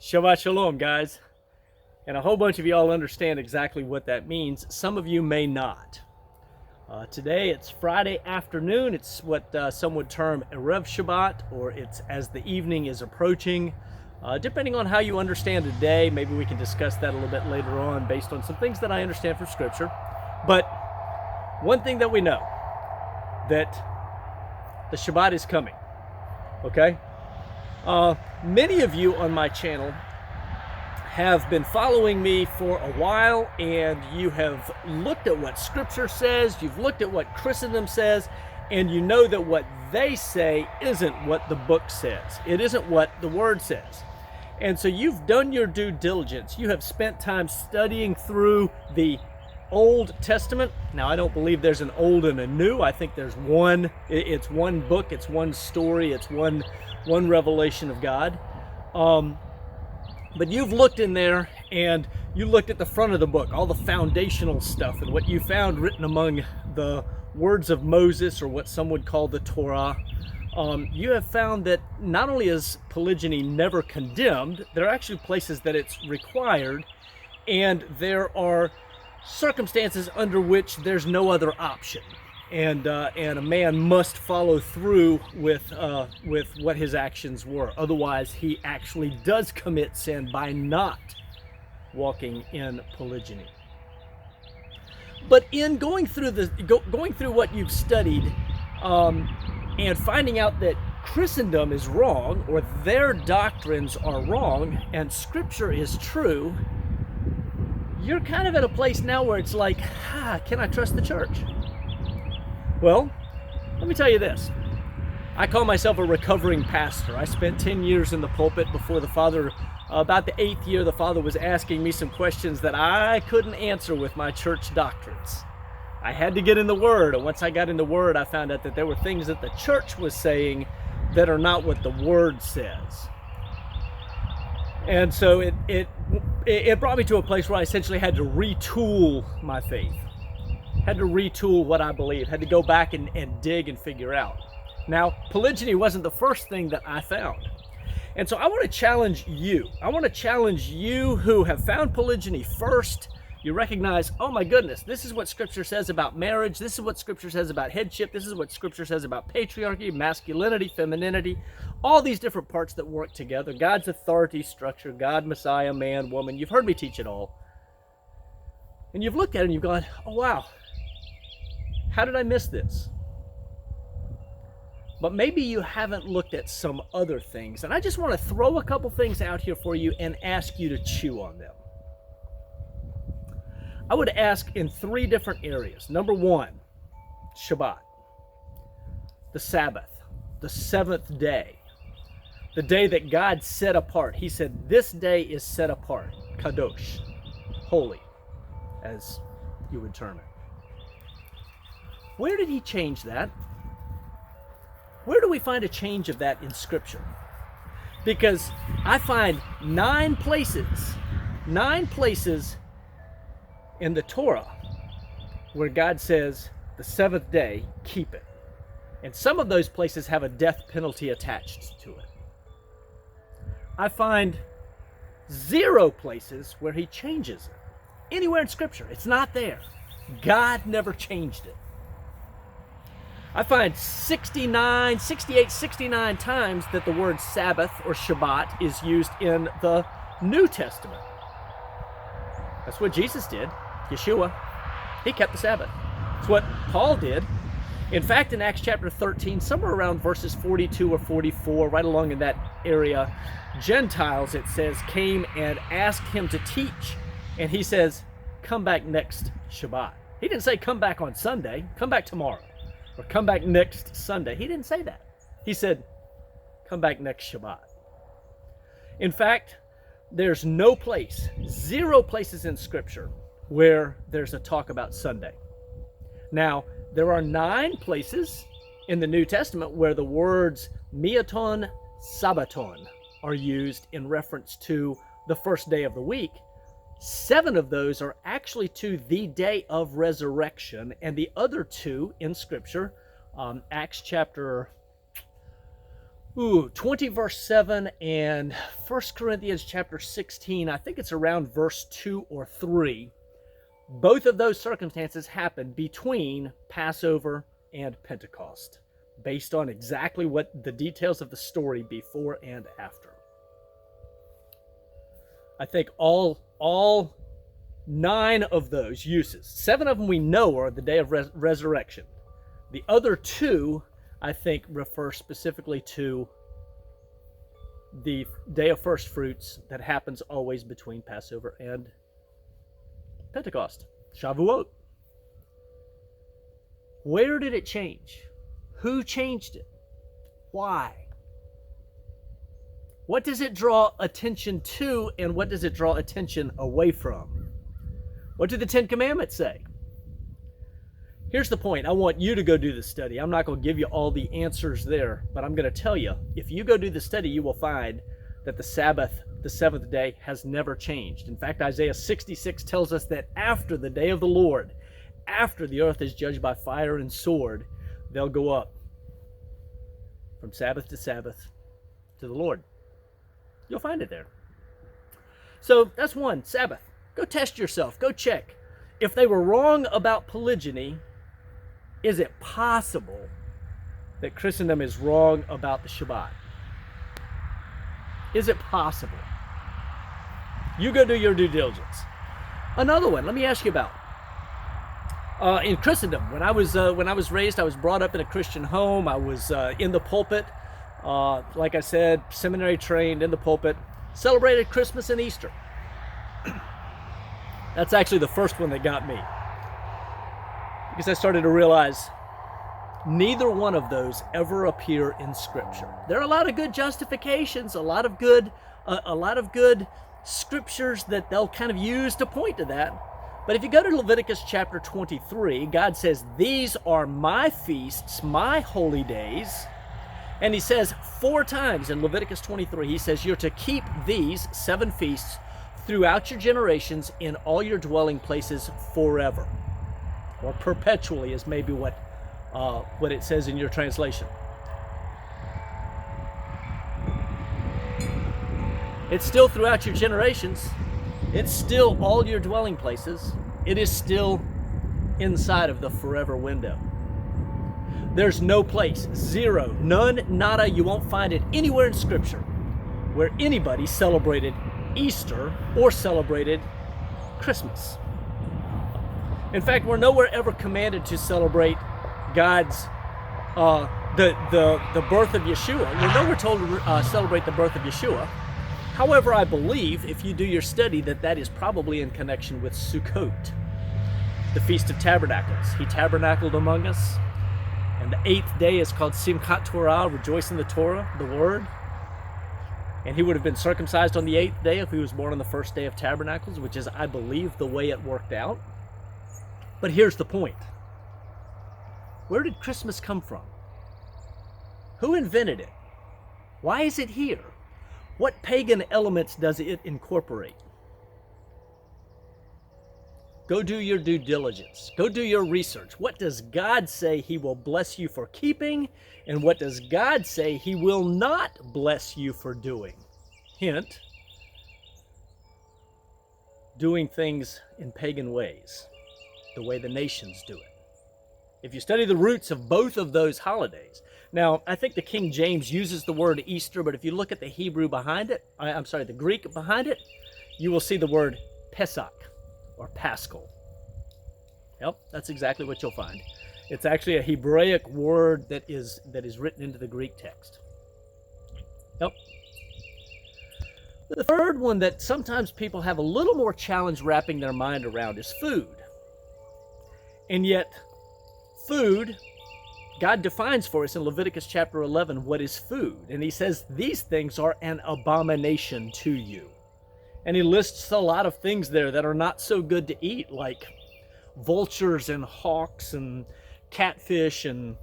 Shabbat Shalom, guys. And a whole bunch of y'all understand exactly what that means. Some of you may not. Today it's Friday afternoon. It's what some would term Erev Shabbat, or it's as the evening is approaching. Depending on how you understand the day, maybe we can discuss that a little bit later on based on some things that I understand from Scripture. But one thing that we know, that the Shabbat is coming, okay? Many of you on my channel have been following me for a while, and you have looked at what Scripture says, you've looked at what Christendom says, and you know that what they say isn't what the book says. It isn't what the Word says. And so you've done your due diligence. You have spent time studying through the Old Testament. Now, I don't believe there's an old and a new. I think there's one. It's one book. It's one story. It's one revelation of God. But you've looked in there and you looked at the front of the book, all the foundational stuff, and what you found written among the words of Moses, or what some would call the Torah. You have found that not only is polygyny never condemned, there are actually places that it's required, and there are circumstances under which there's no other option, and a man must follow through with what his actions were. Otherwise, he actually does commit sin by not walking in polygyny. But in going through what you've studied, and finding out that Christendom is wrong, or their doctrines are wrong, and Scripture is true, you're kind of at a place now where it's like, can I trust the church? Well, let me tell you this. I call myself a recovering pastor. I spent 10 years in the pulpit before the Father, about the 8th year, the Father was asking me some questions that I couldn't answer with my church doctrines. I had to get in the Word, and once I got in the Word, I found out that there were things that the church was saying that are not what the Word says. And so it brought me to a place where I essentially had to retool my faith, had to retool what I believe, had to go back and dig and figure out. Now, polygyny wasn't the first thing that I found. And so I want to challenge you. I want to challenge you who have found polygyny first. You recognize, oh my goodness, this is what Scripture says about marriage. This is what Scripture says about headship. This is what Scripture says about patriarchy, masculinity, femininity, all these different parts that work together. God's authority structure, God, Messiah, man, woman. You've heard me teach it all. And you've looked at it and you've gone, oh wow, how did I miss this? But maybe you haven't looked at some other things. And I just want to throw a couple things out here for you and ask you to chew on them. I would ask in 3 different areas. Number 1, Shabbat, the Sabbath, the 7th day, the day that God set apart. He said, this day is set apart, kadosh, holy, as you would term it. Where did he change that? Where do we find a change of that in Scripture? Because I find 9 places in the Torah where God says, the 7th day, keep it. And some of those places have a death penalty attached to it. I find 0 places where he changes it. Anywhere in Scripture, it's not there. God never changed it. I find 68, 69 times that the word Sabbath or Shabbat is used in the New Testament. That's what Jesus did. Yeshua, he kept the Sabbath. It's what Paul did. In fact, in Acts chapter 13, somewhere around verses 42 or 44, right along in that area, Gentiles, it says, came and asked him to teach. And he says, come back next Shabbat. He didn't say come back on Sunday, come back tomorrow, or come back next Sunday. He didn't say that. He said, come back next Shabbat. In fact, there's no place, 0 places in Scripture where there's a talk about Sunday. Now, there are 9 places in the New Testament where the words miaton, sabbaton are used in reference to the first day of the week. 7 of those are actually to the day of resurrection, and the other 2 in Scripture, Acts chapter 20 verse 7 and 1 Corinthians chapter 16, I think it's around verse 2 or 3. Both of those circumstances happened between Passover and Pentecost, based on exactly what the details of the story before and after. I think all 9 of those uses, 7 of them we know are the day of resurrection. The other 2, I think, refer specifically to the day of first fruits that happens always between Passover and Pentecost, Shavuot. Where did it change? Who changed it? Why? What does it draw attention to, and what does it draw attention away from? What do the 10 Commandments say? Here's the point. I want you to go do the study. I'm not going to give you all the answers there, but I'm going to tell you, if you go do the study, you will find that the Sabbath, the seventh day, has never changed. In fact, Isaiah 66 tells us that after the day of the Lord, after the earth is judged by fire and sword, they'll go up from Sabbath to Sabbath to the Lord. You'll find it there. So that's one, Sabbath. Go test yourself. Go check. If they were wrong about polygyny, is it possible that Christendom is wrong about the Shabbat? Is it possible? You go do your due diligence. Another one, let me ask you about. In Christendom, when I was raised, I was brought up in a Christian home. I was in the pulpit. Like I said, seminary trained in the pulpit. Celebrated Christmas and Easter. That's actually the first one that got me. Because I started to realize neither one of those ever appear in Scripture. There are a lot of good justifications, a lot of good scriptures that they'll kind of use to point to that. But if you go to Leviticus chapter 23, God says, "These are my feasts, my holy days." And he says 4 times in Leviticus 23, he says, "You're to keep these 7 feasts throughout your generations in all your dwelling places forever." Or perpetually is maybe what it says in your translation. It's still throughout your generations. It's still all your dwelling places. It is still inside of the forever window. There's no place, zero, none, nada, you won't find it anywhere in Scripture where anybody celebrated Easter or celebrated Christmas. In fact, we're nowhere ever commanded to celebrate God's the birth of Yeshua. We're nowhere told to celebrate the birth of Yeshua. However, I believe, if you do your study, that is probably in connection with Sukkot, the Feast of Tabernacles. He tabernacled among us, and the 8th day is called Simchat Torah, rejoice in the Torah, the Word. And he would have been circumcised on the 8th day if he was born on the first day of Tabernacles, which is, I believe, the way it worked out. But here's the point. Where did Christmas come from? Who invented it? Why is it here? What pagan elements does it incorporate? Go do your due diligence. Go do your research. What does God say he will bless you for keeping? And what does God say he will not bless you for doing? Hint, doing things in pagan ways, the way the nations do it. If you study the roots of both of those holidays, now I think the King James uses the word Easter, but if you look at the Hebrew behind it, the Greek behind it, you will see the word Pesach or Paschal. Yep, that's exactly what you'll find. It's actually a Hebraic word that is written into the Greek text. Yep. The third one that sometimes people have a little more challenge wrapping their mind around is food. And yet, food, God defines for us in Leviticus chapter 11 what is food. And he says, these things are an abomination to you. And he lists a lot of things there that are not so good to eat, like vultures and hawks and catfish and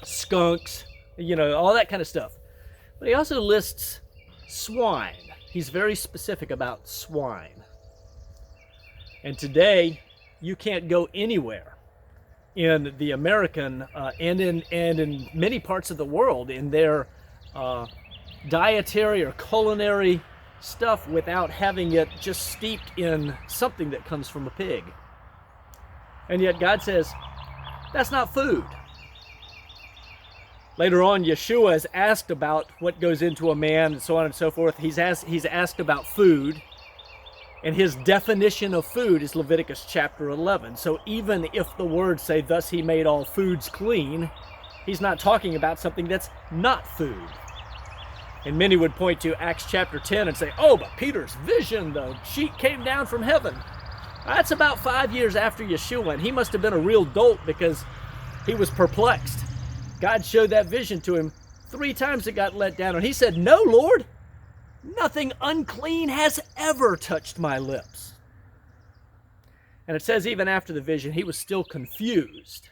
skunks, all that kind of stuff. But he also lists swine. He's very specific about swine. And today, you can't go anywhere in the American and in many parts of the world in their dietary or culinary stuff without having it just steeped in something that comes from a pig. And yet God says, that's not food. Later on, Yeshua is asked about what goes into a man and so on and so forth. He's asked about food, and his definition of food is Leviticus chapter 11. So even if the words say, thus he made all foods clean, he's not talking about something that's not food. And many would point to Acts chapter 10 and say, oh, but Peter's vision, the sheet came down from heaven. That's about 5 years after Yeshua, and he must have been a real dolt because he was perplexed. God showed that vision to him 3 times. It got let down, and he said, no, Lord, nothing unclean has ever touched my lips. And it says even after the vision, he was still confused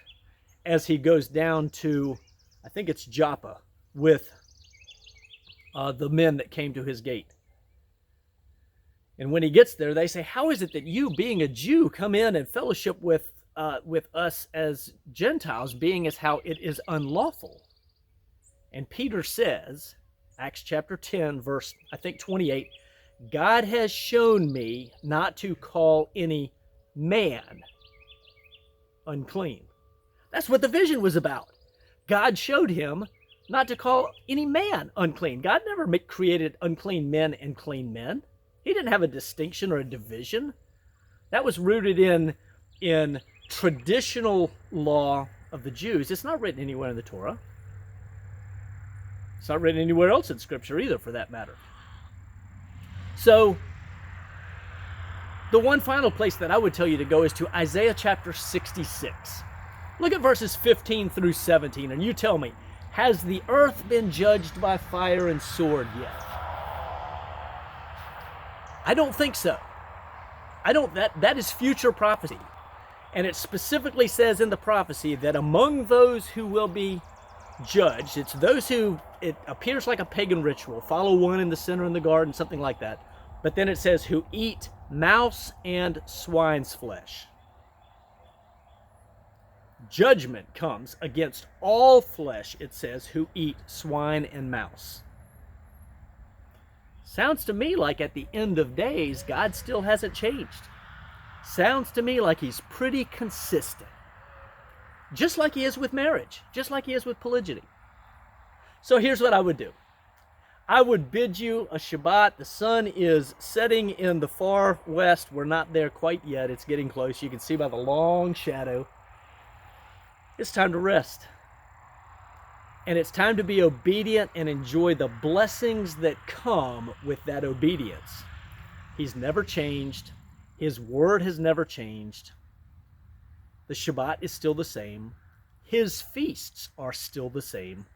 as he goes down to, I think it's Joppa, with the men that came to his gate. And when he gets there, they say, how is it that you, being a Jew, come in and fellowship with us as Gentiles, being as how it is unlawful? And Peter says, Acts chapter 10, verse, I think 28, God has shown me not to call any man unclean. That's what the vision was about. God showed him not to call any man unclean. God never created unclean men and clean men. He didn't have a distinction or a division. That was rooted in traditional law of the Jews. It's not written anywhere in the Torah. It's not written anywhere else in Scripture either, for that matter. So, the one final place that I would tell you to go is to Isaiah chapter 66. Look at verses 15 through 17, and you tell me, has the earth been judged by fire and sword yet? I don't think so. That is future prophecy. And it specifically says in the prophecy that among those who will be judged, it's those who, it appears like a pagan ritual, follow one in the center in the garden, something like that. But then it says, who eat mouse and swine's flesh. Judgment comes against all flesh, it says, who eat swine and mouse. Sounds to me like at the end of days, God still hasn't changed. Sounds to me like he's pretty consistent. Just like he is with marriage. Just like he is with polygyny. So here's what I would do. I would bid you a Shabbat. The sun is setting in the far west. We're not there quite yet. It's getting close. You can see by the long shadow. It's time to rest. And it's time to be obedient and enjoy the blessings that come with that obedience. He's never changed. His word has never changed. The Shabbat is still the same. His feasts are still the same.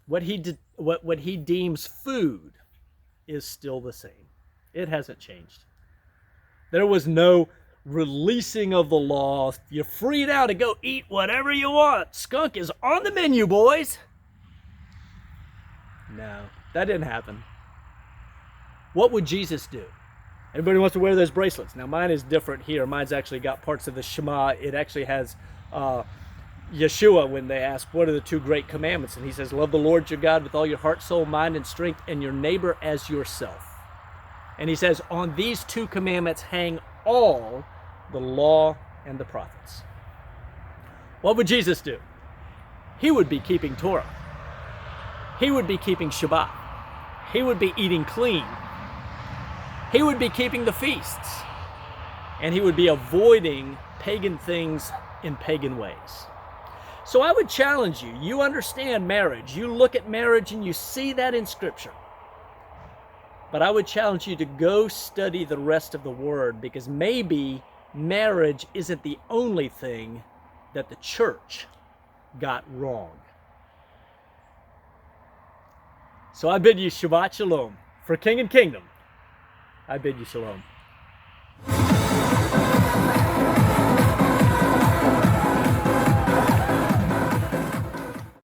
What he deems food is still the same. It hasn't changed. There was no releasing of the law. You're free now to go eat whatever you want. Skunk is on the menu, boys. No, that didn't happen. What would Jesus do? Everybody wants to wear those bracelets. Now mine is different here. Mine's actually got parts of the Shema. It actually has Yeshua when they ask, what are the 2 great commandments? And he says, love the Lord your God with all your heart, soul, mind, and strength, and your neighbor as yourself. And he says, on these 2 commandments hang all the law and the prophets. What would Jesus do? He would be keeping Torah. He would be keeping Shabbat. He would be eating clean. He would be keeping the feasts. And he would be avoiding pagan things in pagan ways. So I would challenge you. You understand marriage. You look at marriage and you see that in Scripture. But I would challenge you to go study the rest of the Word, because maybe marriage isn't the only thing that the church got wrong. So I bid you Shabbat Shalom. For King and Kingdom, I bid you Shalom.